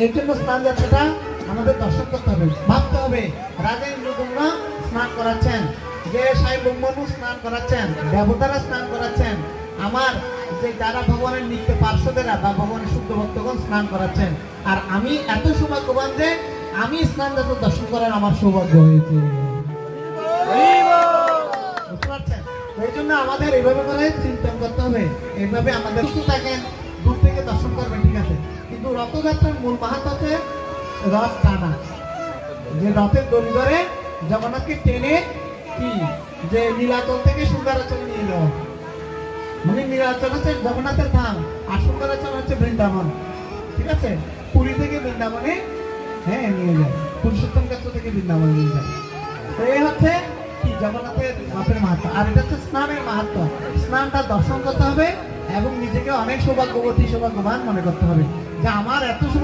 এর জন্য স্নান যাত্রাটা আমাদের দর্শন করতে হবে, ভাবতে হবে। রাজা ইন্দ্রদম্ন স্নান করাচ্ছেন, যে সাই ব্রহ্মণু স্নান করাচ্ছেন, দেবতারা স্নান করাচ্ছেন, আমার যে যারা ভগবানের নিত্য পার্শ্বদেরা বা ভগবানের শুদ্ধ ভক্তগণ স্নান করাচ্ছেন, আর আমি এত সৌভাগ্যবান যে আমি স্নান যাত্রা দর্শন করার আমার সৌভাগ্য হয়েছে। বুঝতে পারছেন? এই জন্য আমাদের এইভাবে করে চিন্তন করতে হবে, এইভাবে আমাদের সুস্থ থাকেন, দূর থেকে দর্শন করবেন, ঠিক আছে। কিন্তু রথযাত্রার মূল মাহাত্ম্য হচ্ছে রথ টানা, যে রথের দড়ি ধরে জগন্নাথকে টেনে কি যে নীলাচল থেকে সুন্দরাচলে নিয়ে যাওয়া, মানে নীলাচল হচ্ছে জগন্নাথের ধাম আর সুন্দরাচল হচ্ছে বৃন্দাবন, ঠিক আছে। পুরী থেকে বৃন্দাবনে হ্যাঁ নিয়ে যায়, পুরুষোত্তম ক্ষেত্র থেকে বৃন্দাবনে নিয়ে যায়। তো এই হচ্ছে কি জগন্নাথের রথের মাহাত্ম্য। আর এটা হচ্ছে স্নানের মাহাত্ম্য। স্নানটা দর্শন করতে হবে এবং নিজেকে অনেক সৌভাগ্যবতী সৌভাগ্যবান মনে করতে হবে যে আমার এত সৌভাগ্য